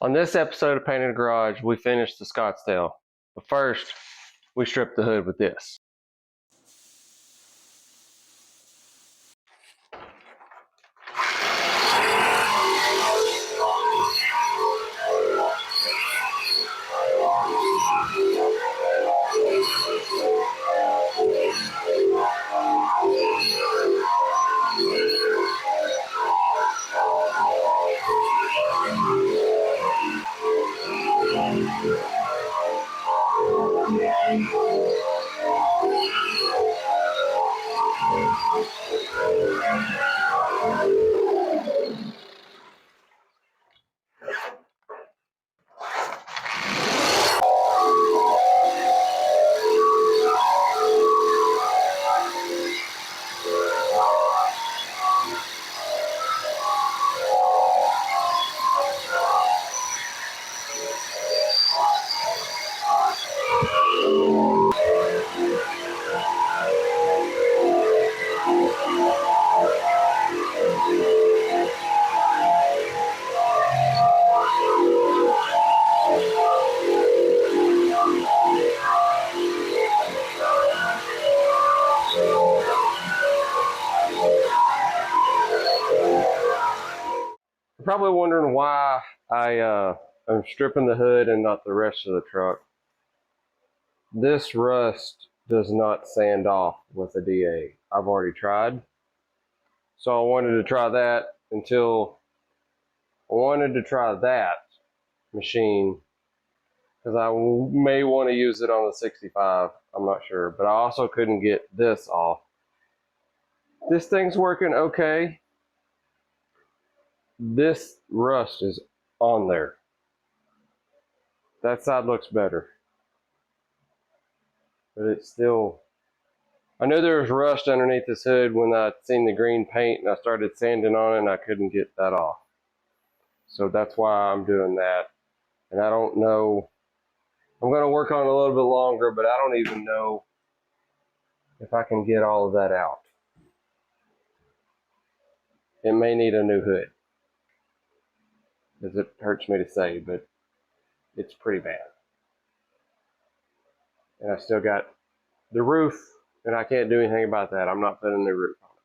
On this episode of Painted Garage, we finished the Scottsdale. But first, we stripped the hood with this. You're probably wondering why I'm stripping the hood and not the rest of the truck. This rust does not sand off with a DA. I've already tried. So I wanted to try that machine because I may want to use it on the 65. I'm not sure. But I also couldn't get this off. This thing's working okay. This rust is on there. That side looks better. But it's still... I knew there was rust underneath this hood when I seen the green paint and I started sanding on it and I couldn't get that off. So that's why I'm doing that. And I don't know... I'm going to work on it a little bit longer, but I don't even know if I can get all of that out. It may need a new hood. Because it hurts me to say, but it's pretty bad. And I still got the roof, and I can't do anything about that. I'm not putting a new roof on it.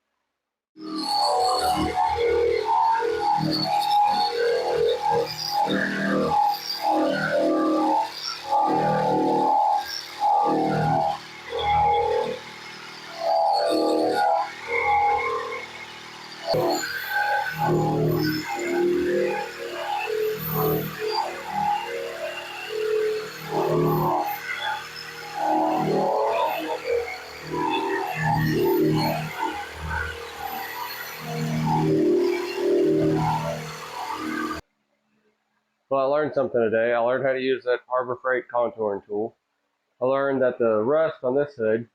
Well, I learned something today. I learned how to use that Harbor Freight contouring tool. I learned that the rust on this hood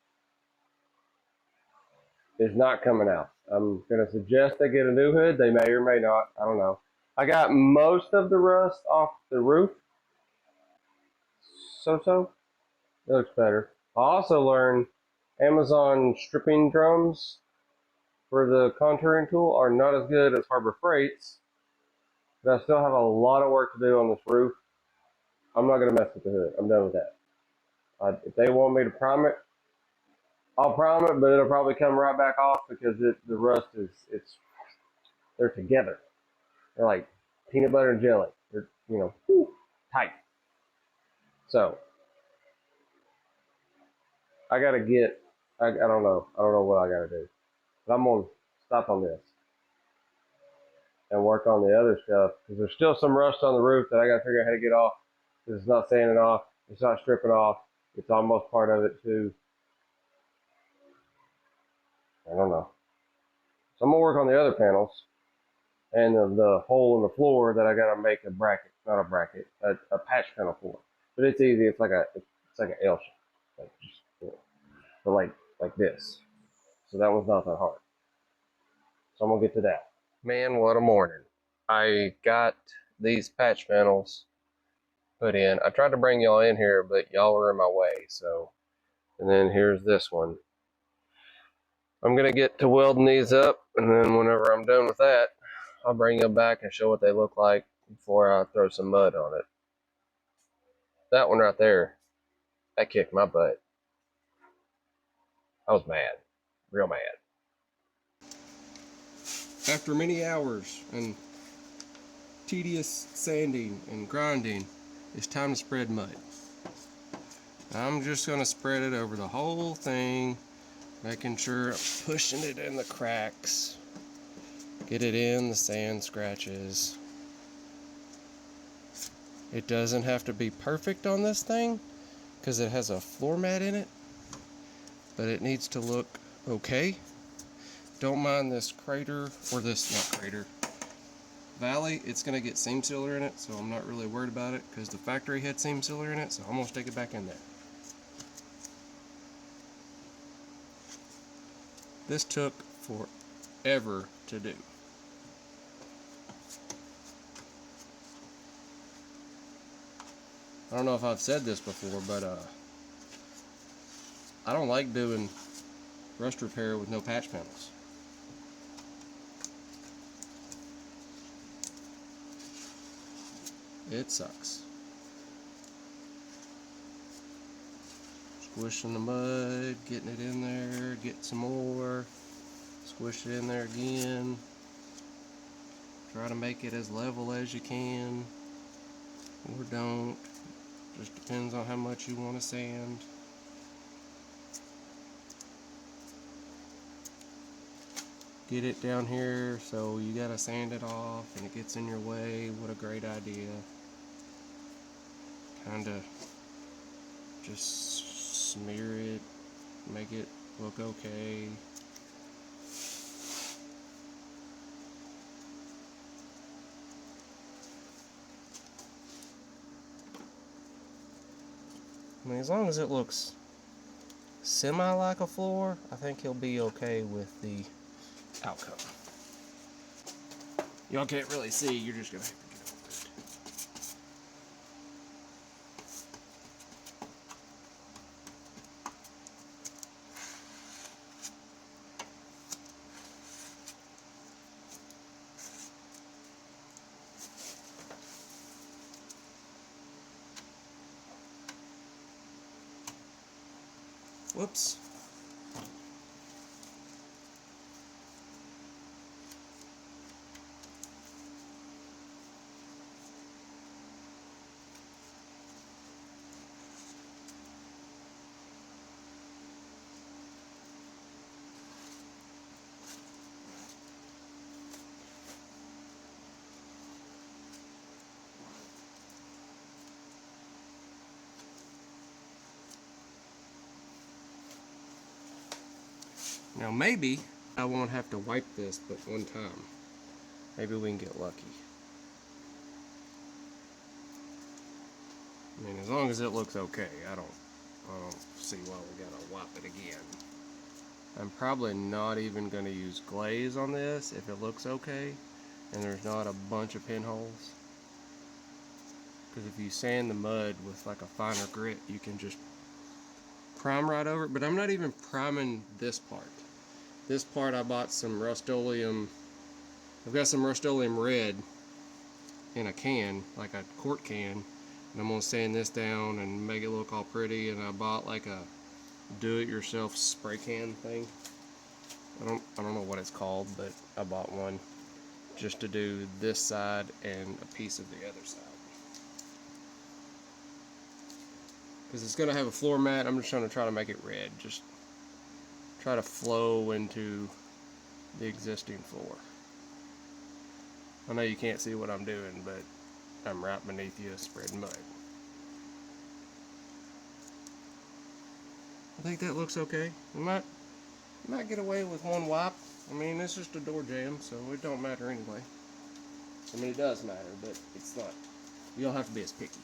is not coming out. I'm going to suggest they get a new hood. They may or may not. I don't know. I got most of the rust off the roof. So. It looks better. I also learned Amazon stripping drums for the contouring tool are not as good as Harbor Freight's. But I still have a lot of work to do on this roof. I'm not going to mess with the hood. I'm done with that. If they want me to prime it, I'll prime it, but it'll probably come right back off because the rust they're together. They're like peanut butter and jelly. They're, tight. So, I got to get, I don't know what I got to do. But I'm going to stop on this and work on the other stuff because there's still some rust on the roof that I got to figure out how to get off because it's not sanding off, it's not stripping off, it's almost part of it too. I don't know. So I'm gonna work on the other panels and the hole in the floor that I got to make a bracket, not a bracket, a patch panel for. But it's easy. It's like an L shape, but like this. So that one's not that hard. So I'm gonna get to that. Man, what a morning. I got these patch panels put in. I tried to bring y'all in here, but y'all were in my way, so. And then here's this one. I'm gonna get to welding these up, and then whenever I'm done with that, I'll bring them back and show what they look like. before I throw some mud on it. That one right there, that kicked my butt. I was mad, real mad. After many hours and tedious sanding and grinding, it's time to spread mud. I'm just going to spread it over the whole thing, making sure I'm pushing it in the cracks, get it in the sand scratches. It doesn't have to be perfect on this thing because it has a floor mat in it, but it needs to look okay. Don't mind this crater, or this, not crater, valley. It's going to get seam sealer in it, so I'm not really worried about it because the factory had seam sealer in it, so I'm going to stick it back in there. This took forever to do. I don't know if I've said this before, but I don't like doing rust repair with no patch panels. It sucks. Squishing the mud, getting it in there, get some more, squish it in there again. Try to make it as level as you can, or don't. Just depends on how much you want to sand. Get it down here, so you gotta sand it off and it gets in your way. What a great idea. Kinda just smear it, make it look okay. I mean, as long as it looks semi like a floor, I think he'll be okay with the outcome. Y'all can't really see, you're just gonna have to get over it. Whoops. Now maybe I won't have to wipe this but one time. Maybe we can get lucky. I mean, as long as it looks okay, I don't see why we gotta wipe it again. I'm probably not even going to use glaze on this if it looks okay and there's not a bunch of pinholes. Because if you sand the mud with like a finer grit, you can just prime right over it. But I'm not even priming this part. This part I bought some Rust-Oleum. I've got some Rust-Oleum red in a can, like a quart can. And I'm going to sand this down and make it look all pretty. And I bought like a do-it-yourself spray can thing. I don't know what it's called, but I bought one just to do this side and a piece of the other side. Because it's going to have a floor mat, I'm just going to try to make it red. Just try to flow into the existing floor. I know you can't see what I'm doing, but I'm right beneath you spreading mud. I think that looks okay. We might get away with one wipe. I mean, it's just a door jamb, so it don't matter anyway. I mean, it does matter, but it's not. You don't have to be as picky.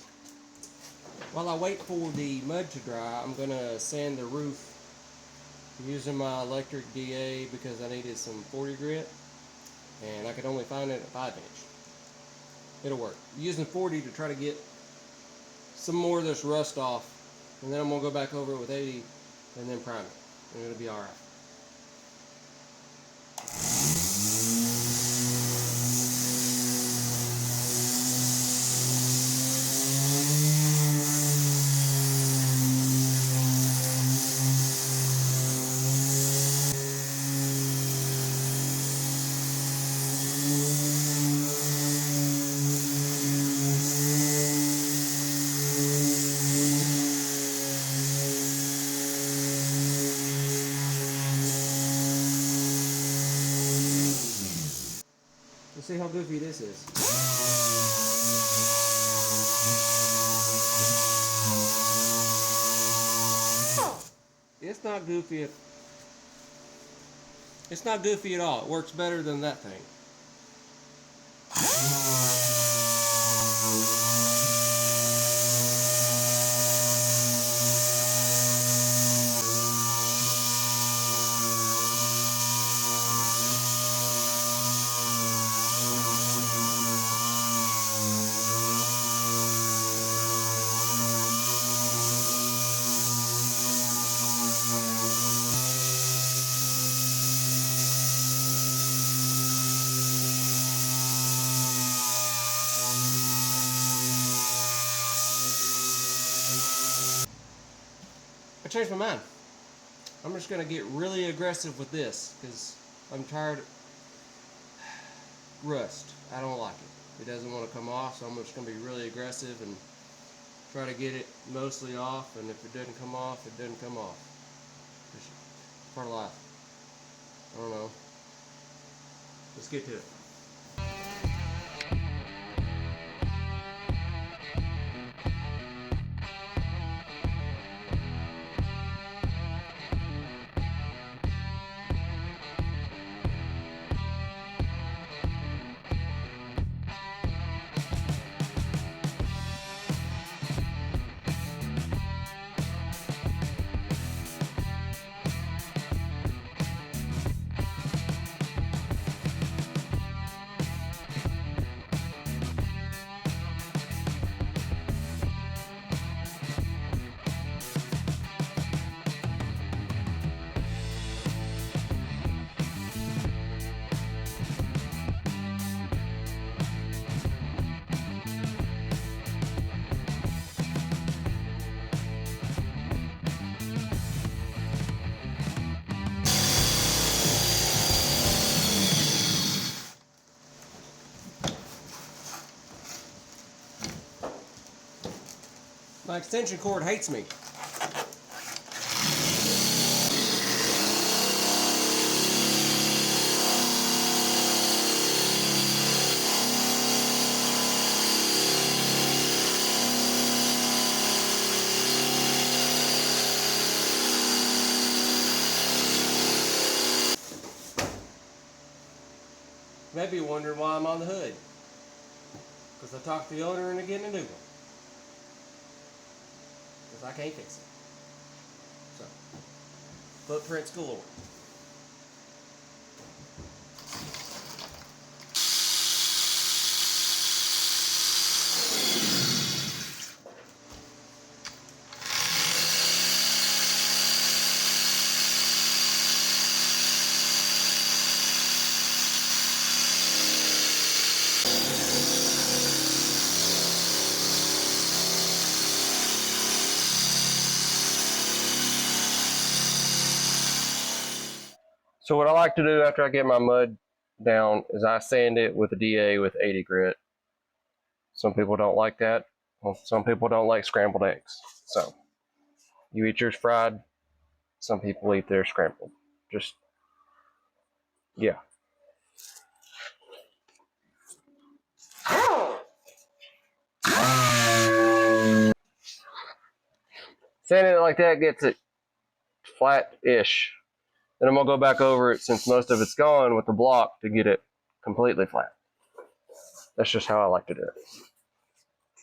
While I wait for the mud to dry, I'm going to sand the roof using my electric DA because I needed some 40 grit, and I could only find it at 5-inch. It'll work. I'm using 40 to try to get some more of this rust off, and then I'm going to go back over it with 80 and then prime it, and it'll be alright. how goofy this is. It's not goofy. It's not goofy at all. It works better than that thing. I changed my mind. I'm just going to get really aggressive with this because I'm tired of rust. I don't like it. It doesn't want to come off, so I'm just going to be really aggressive and try to get it mostly off, and if it doesn't come off, it doesn't come off. It's part of life. I don't know. Let's get to it. My extension cord hates me. Maybe you're wondering why I'm on the hood. Because I talked to the owner into getting a new one. Because I can't fix it. So, footprints galore. So what I like to do after I get my mud down is I sand it with a DA with 80 grit. Some people don't like that. Well, some people don't like scrambled eggs. So you eat yours fried. Some people eat theirs scrambled. Just, yeah. Sanding it like that gets it flat-ish. Then I'm going to go back over it since most of it's gone with the block to get it completely flat. That's just how I like to do it.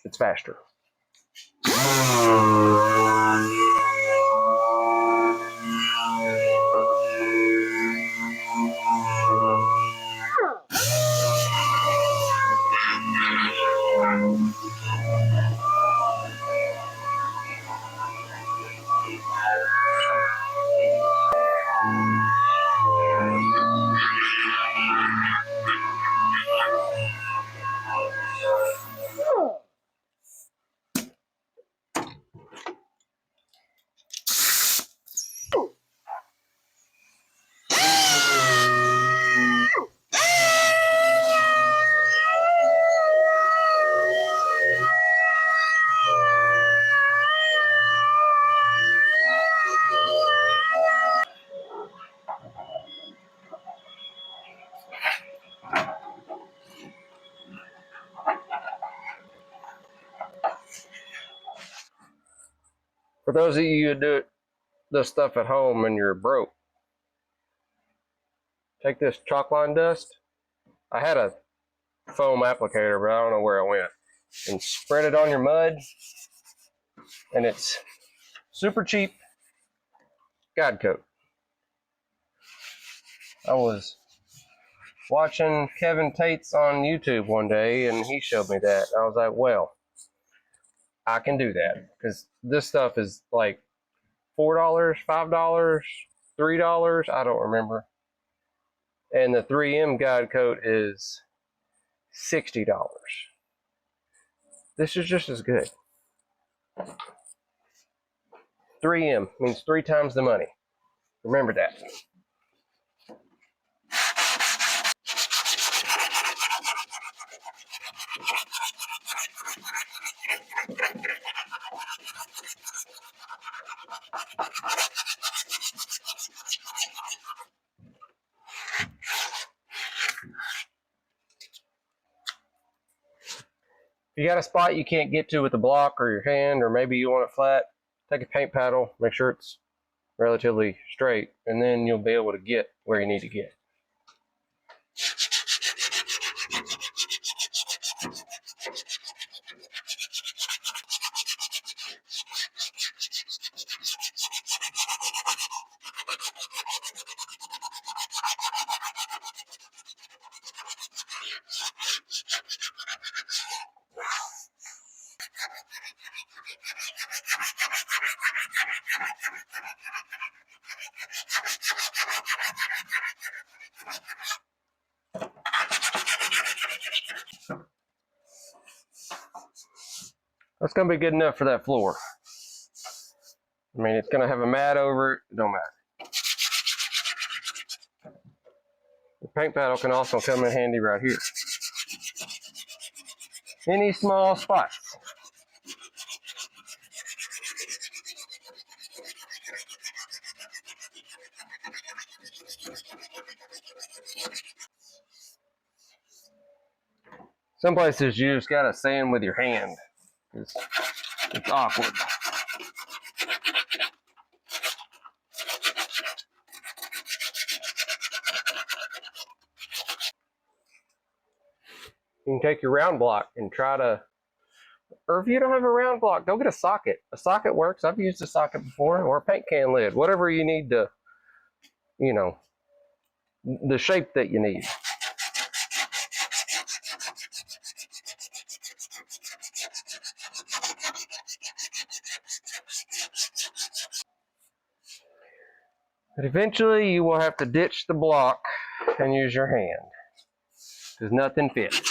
It's faster. For those of you who do this stuff at home and you're broke, take this chalk line dust. I had a foam applicator, but I don't know where it went. And spread it on your mud, and it's super cheap guide coat. I was watching Kevin Tate's on YouTube one day, and he showed me that. I was like, well, I can do that, because this stuff is like $4, $5, $3, I don't remember. And the 3M guide coat is $60. This is just as good. 3M means 3 times the money. Remember that. If you got a spot you can't get to with the block or your hand, or maybe you want it flat, take a paint paddle, make sure it's relatively straight, and then you'll be able to get where you need to get. That's going to be good enough for that floor. I mean, it's going to have a mat over it. It don't matter. The paint paddle can also come in handy right here. Any small spots. Some places you just gotta sand with your hand. It's awkward. You can take your round block and try to, or if you don't have a round block, go get a socket. A socket works. I've used a socket before, or a paint can lid, whatever you need to, you know, the shape that you need. But eventually you will have to ditch the block and use your hand, because nothing fits.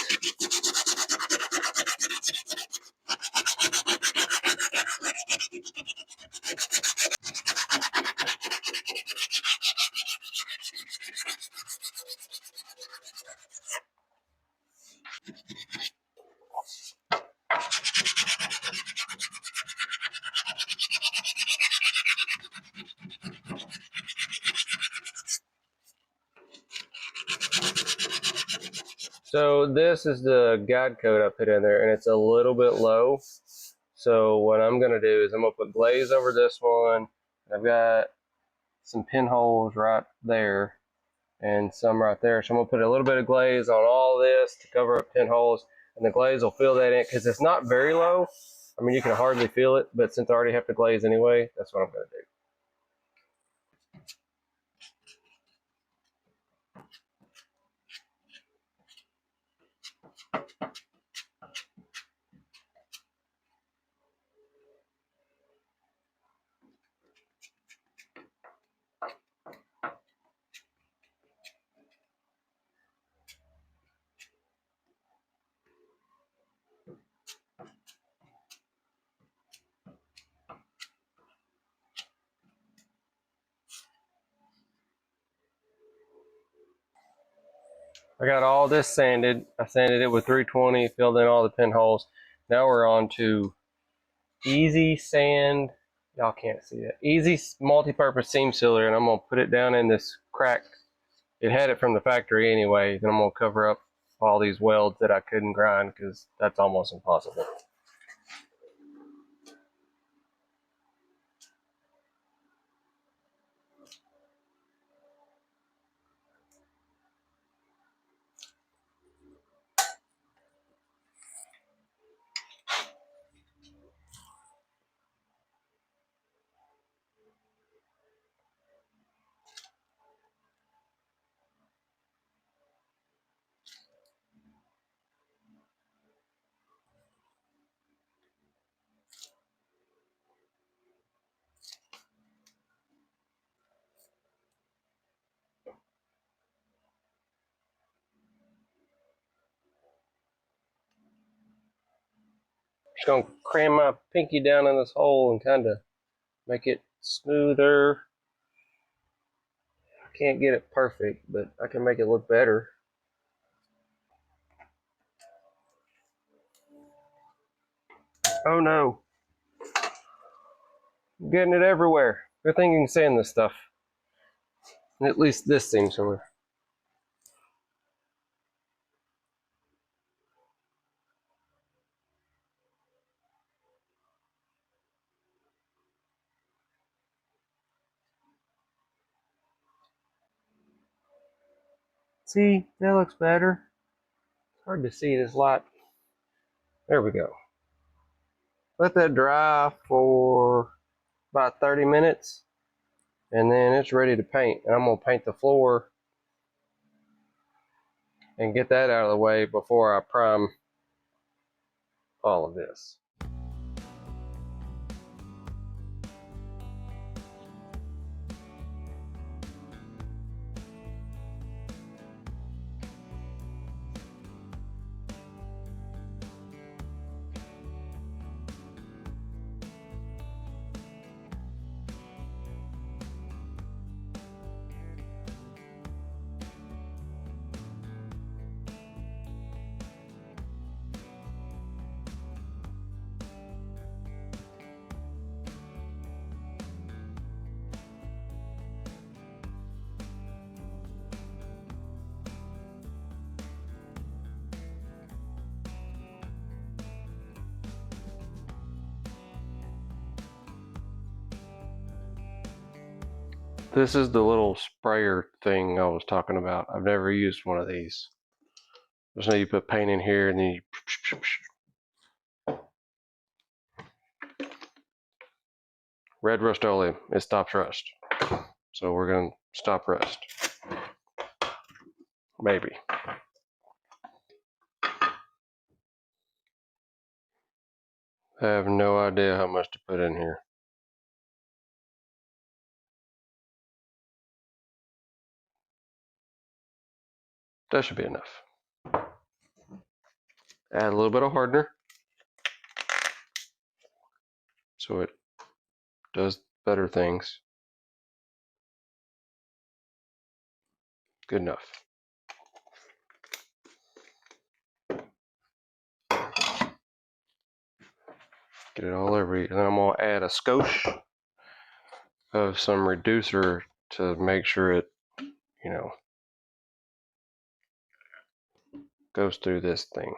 So this is the guide coat I put in there, and it's a little bit low. So what I'm going to do is I'm going to put glaze over this one. I've got some pinholes right there and some right there. So I'm going to put a little bit of glaze on all this to cover up pinholes, and the glaze will fill that in because it's not very low. I mean, you can hardly feel it, but since I already have to glaze anyway, that's what I'm going to do. I got all this sanded. I sanded it with 320, filled in all the pinholes. Now we're on to Easy Sand. Y'all can't see that. Easy multi-purpose seam sealer, and I'm gonna put it down in this crack. It had it from the factory anyway, and I'm gonna cover up all these welds that I couldn't grind because that's almost impossible. Just gonna cram my pinky down in this hole and kind of make it smoother. I can't get it perfect, but I can make it look better. Oh no. I'm getting it everywhere. Good thing you can sand this stuff. At least this seems to work. See, that looks better. It's hard to see this light. There we go. Let that dry for about 30 minutes and then it's ready to paint. And I'm going to paint the floor and get that out of the way before I prime all of this. This is the little sprayer thing I was talking about. I've never used one of these. Just know you put paint in here and then you... Red Rust-Oleum, it stops rust. So we're gonna stop rust. Maybe. I have no idea how much to put in here. That should be enough. Add a little bit of hardener so it does better things. Good enough. Get it all over you. And then I'm going to add a skosh of some reducer to make sure it, you know, goes through this thing.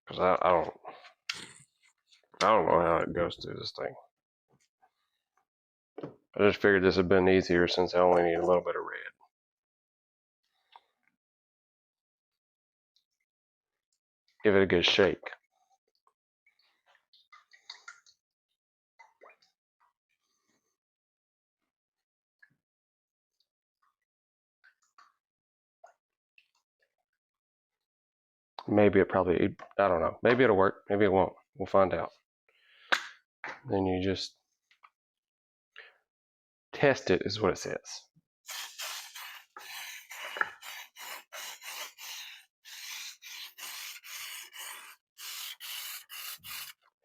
Because I don't know how it goes through this thing. I just figured this would have been easier since I only need a little bit of red. Give it a good shake. Maybe it probably, I don't know. Maybe it'll work. Maybe it won't. We'll find out. Then you just test it, is what it says.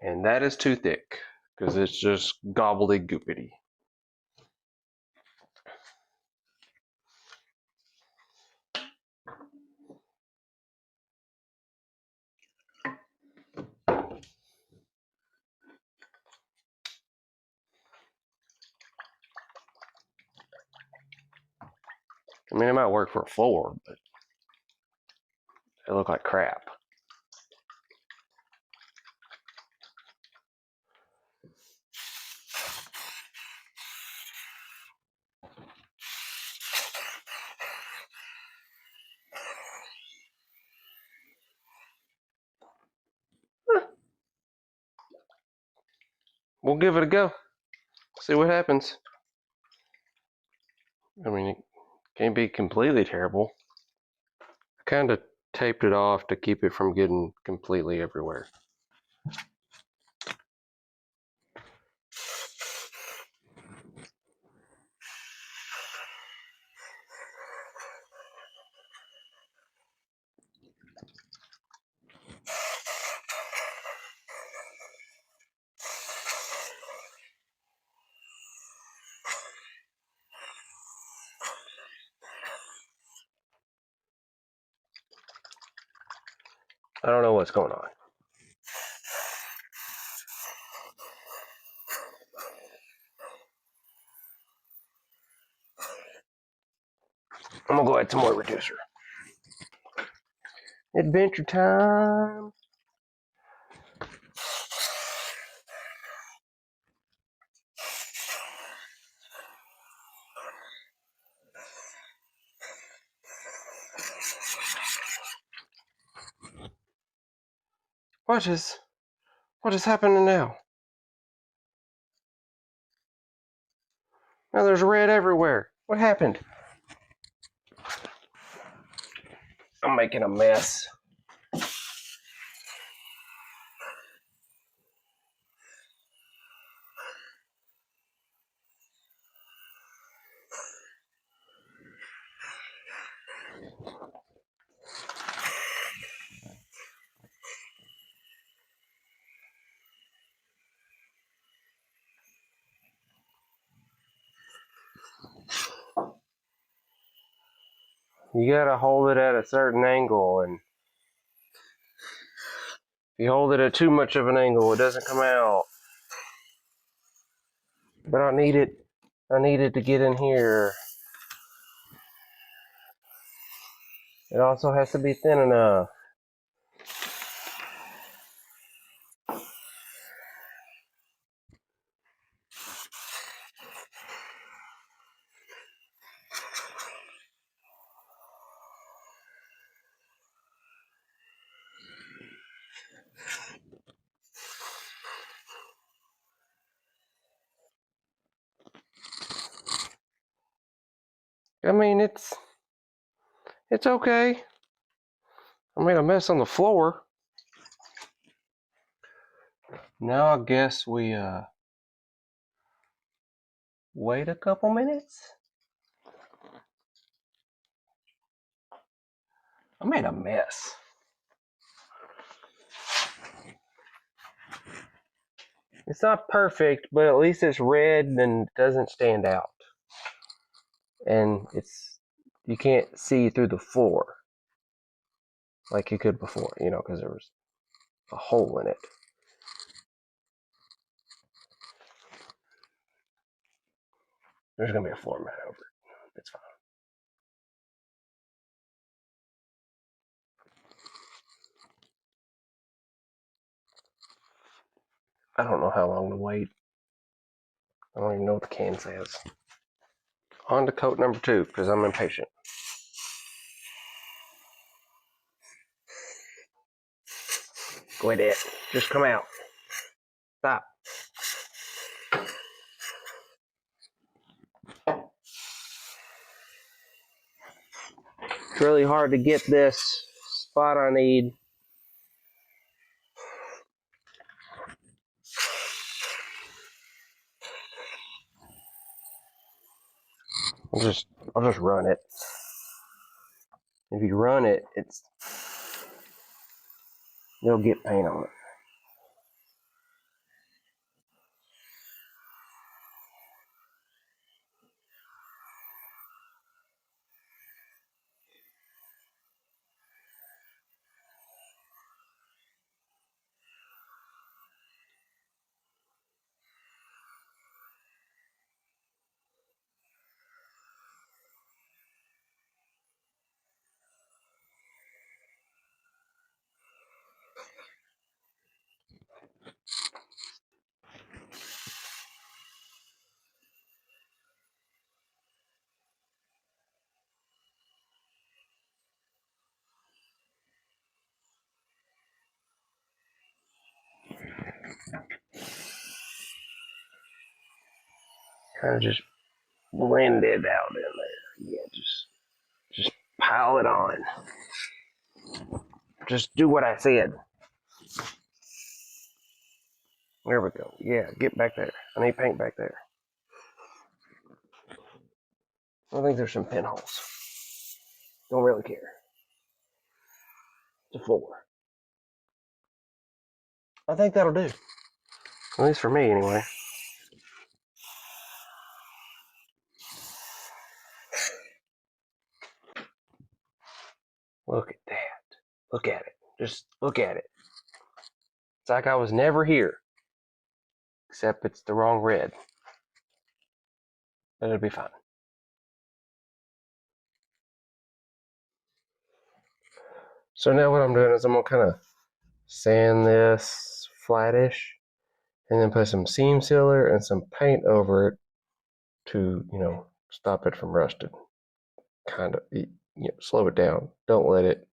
And that is too thick because it's just gobbledygookity. I mean, it might work for a floor, but it look like crap. We'll give it a go. See what happens. I mean, it can't be completely terrible. I kind of taped it off to keep it from getting completely everywhere. I don't know what's going on. I'm gonna go add some more reducer. Adventure time. What is happening now? Now there's red everywhere. What happened? I'm making a mess. You gotta hold it at a certain angle, and if you hold it at too much of an angle, it doesn't come out. But I need it to get in here. It also has to be thin enough. I mean, it's okay. I made a mess on the floor. Now I guess we wait a couple minutes. I made a mess. It's not perfect, but at least it's red and doesn't stand out. And you can't see through the floor like you could before, because there was a hole in it. There's gonna be a floor mat over it. It's fine. I don't know how long to wait. I don't even know what the can says. On to coat number 2, because I'm impatient. Quit it. Just come out. Stop. It's really hard to get this spot I need. I'll just run it. If you run it, you'll get paint on it. Kind of just blend it out in there. Yeah, just pile it on. Just do what I said. There we go. Yeah, get back there. I need paint back there. I think there's some pinholes. Don't really care. It's a floor. I think that'll do. At least for me, anyway. Look at that. Look at it. Just look at it. It's like I was never here. Except it's the wrong red. But it'll be fine. So now what I'm doing is I'm going to kind of sand this flattish and then put some seam sealer and some paint over it to, stop it from rusting. Kind of, slow it down. Don't let it,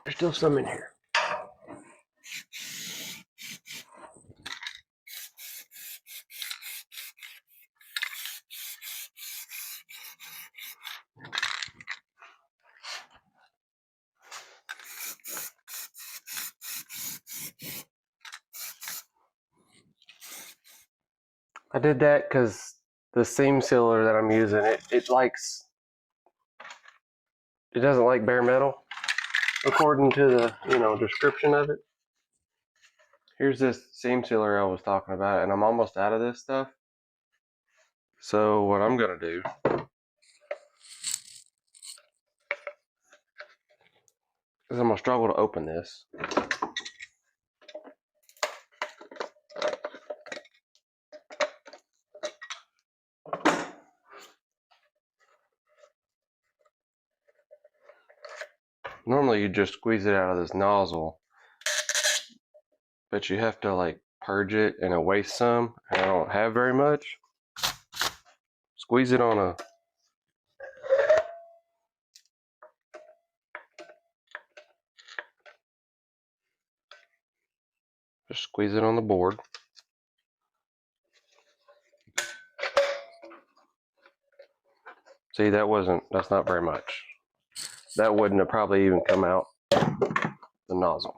there's still some in here. I did that because the seam sealer that I'm using, it doesn't like bare metal, according to the, description of it. Here's this seam sealer I was talking about, and I'm almost out of this stuff. So what I'm gonna do is I'm gonna struggle to open this. Normally you just squeeze it out of this nozzle, but you have to like purge it and waste some, and I don't have very much. Squeeze it on a just squeeze it on the board. See, that's not very much. That wouldn't have probably even come out the nozzle.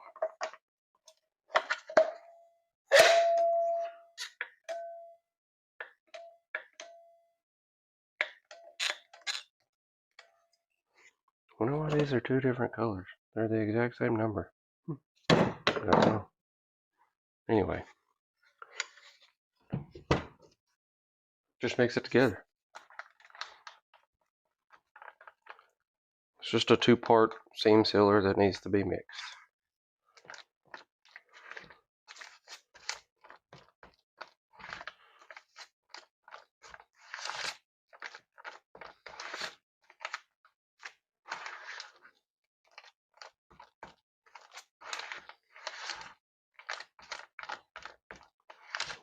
I wonder why these are two different colors. They're the exact same number. I don't know. Anyway, just mix it together. It's just a 2-part seam sealer that needs to be mixed.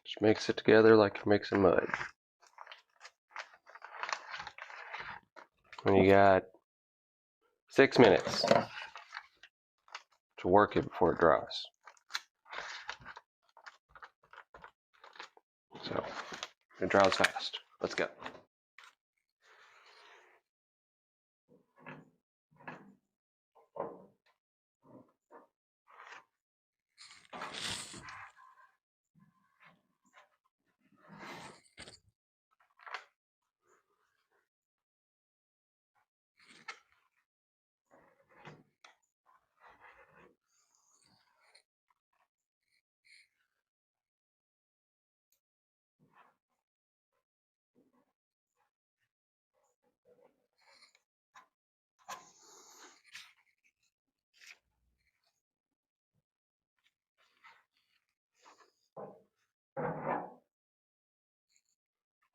Just mix it together like you're mixing mud. And you got 6 minutes to work it before it dries. So it dries fast. Let's go.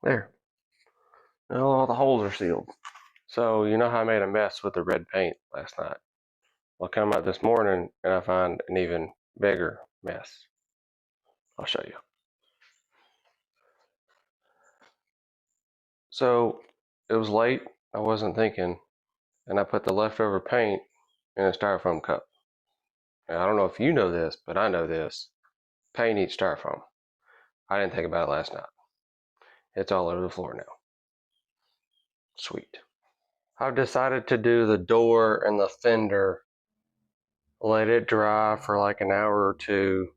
There. Now all the holes are sealed. So you know how I made a mess with the red paint last night? I'll come out this morning and I find an even bigger mess. I'll show you. So it was late, I wasn't thinking, and I put the leftover paint in a styrofoam cup. Now, I don't know if you know this, but I know this. Paint eats styrofoam. I didn't think about it last night. It's all over the floor now. Sweet. I've decided to do the door and the fender, let it dry for like an hour or two,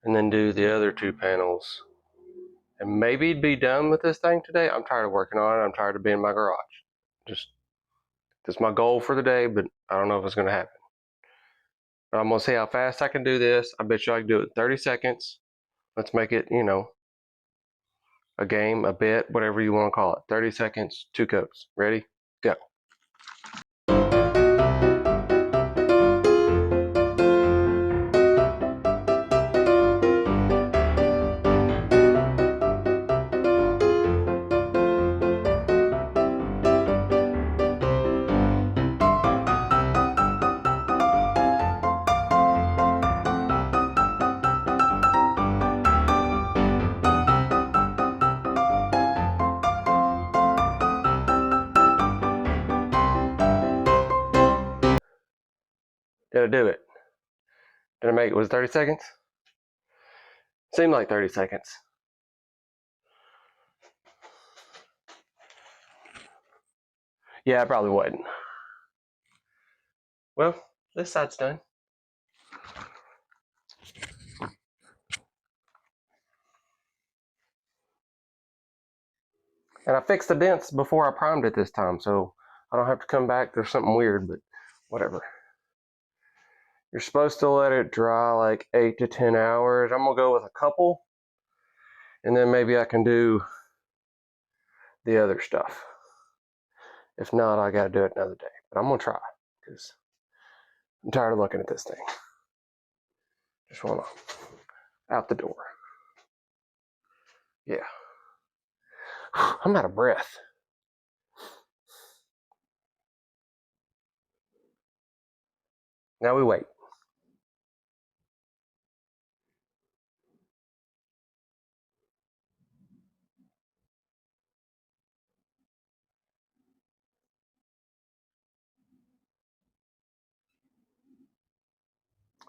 and then do the other two panels. And maybe be done with this thing today. I'm tired of working on it. I'm tired of being in my garage. That's my goal for the day, but I don't know if it's going to happen. But I'm going to see how fast I can do this. I bet you I can do it in 30 seconds. Let's make it, a game, a bit, whatever you want to call it. 30 seconds, 2 coats. Ready? Go. Did I do it? Did I make it? Was it 30 seconds? Seemed like 30 seconds. Yeah, I probably wasn't. Well, this side's done. And I fixed the dents before I primed it this time, so I don't have to come back. There's something weird, but whatever. You're supposed to let it dry like 8 to 10 hours. I'm going to go with a couple, and then maybe I can do the other stuff. If not, I got to do it another day. But I'm going to try, because I'm tired of looking at this thing. Just want to out the door. Yeah. I'm out of breath. Now we wait.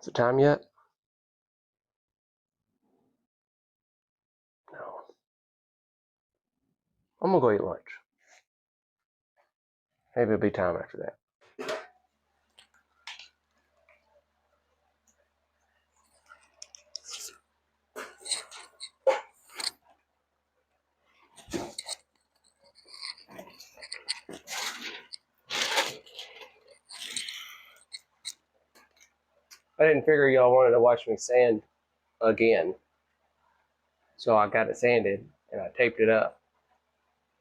Is it time yet? No. I'm going to go eat lunch. Maybe it'll be time after that. I didn't figure y'all wanted to watch me sand again. So I got it sanded and I taped it up.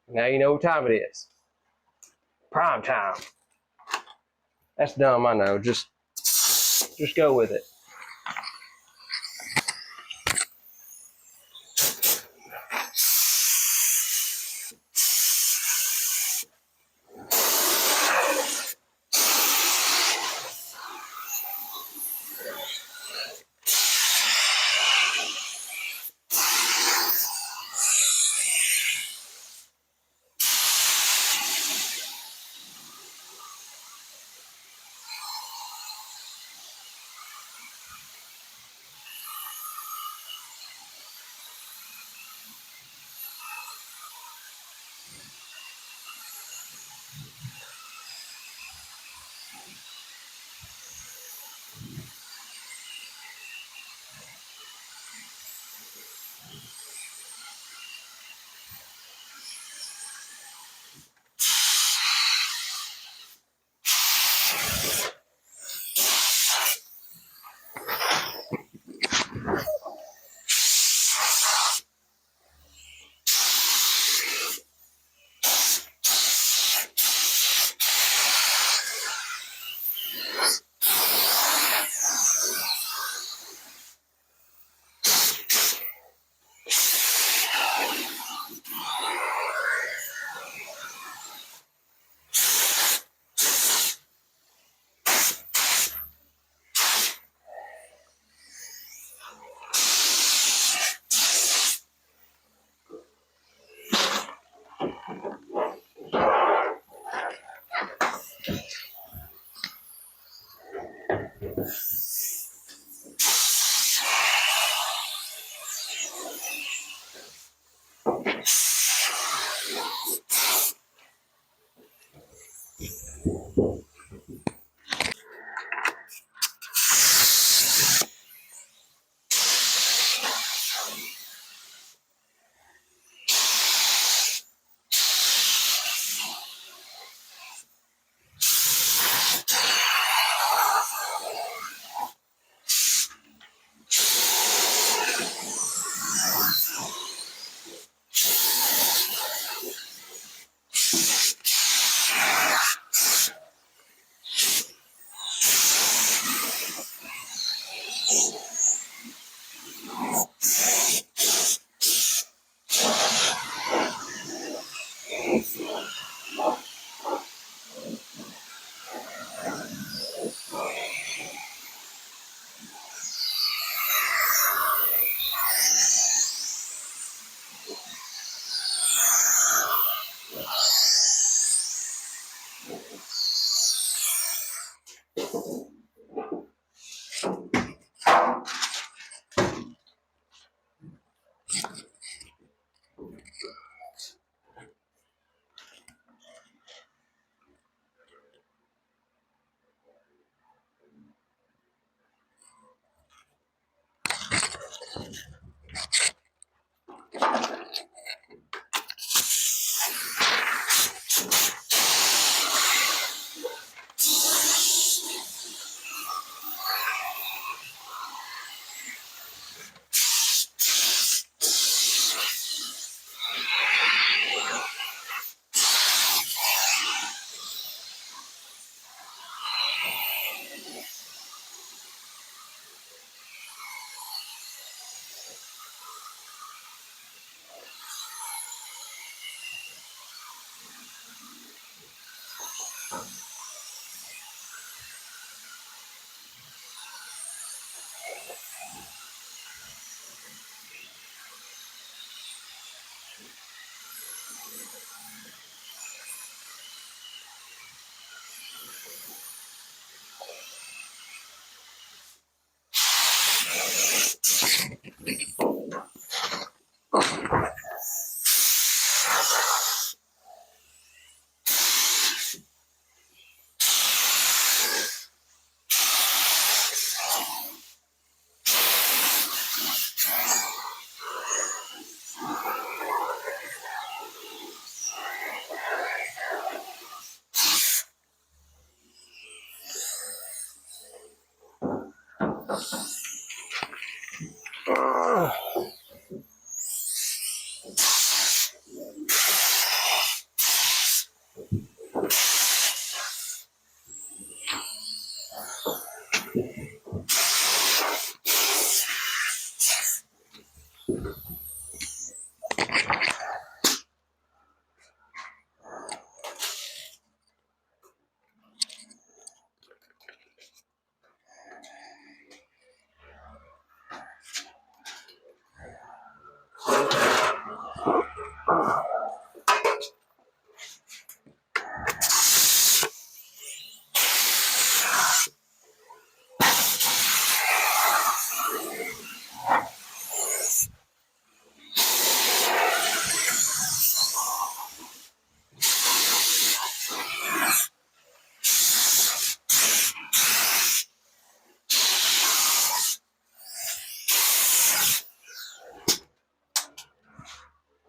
Now you know what time it is. Prime time. That's dumb, I know. Just go with it.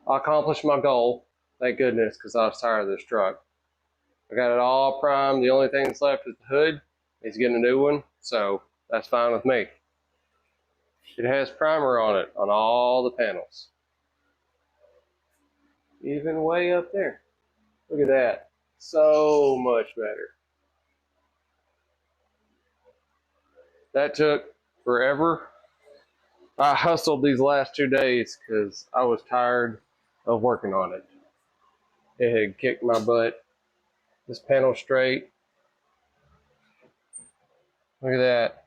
I accomplished my goal, thank goodness, because I was tired of this truck. I got it all primed. The only thing that's left is the hood. He's getting a new one, so that's fine with me. It has primer on it on all the panels. Even way up there. Look at that. So much better. That took forever. I hustled these last 2 days because I was tired of working on it. It had kicked my butt. This panel straight. Look at that.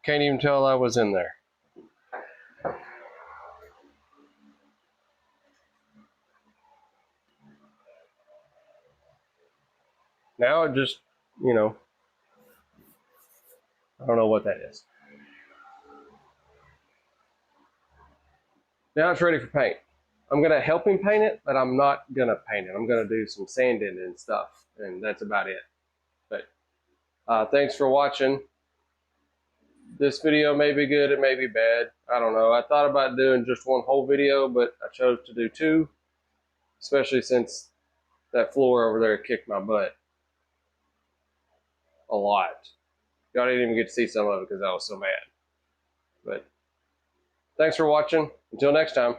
Can't even tell I was in there. Now it just, I don't know what that is. Now it's ready for paint. I'm gonna help him paint it, but I'm not gonna paint it. I'm gonna do some sanding and stuff, and that's about it. But thanks for watching. This video may be good, it may be bad. I don't know. I thought about doing just one whole video, but I chose to do two, especially since that floor over there kicked my butt a lot. Y'all didn't even get to see some of it because I was so mad. But thanks for watching. Until next time.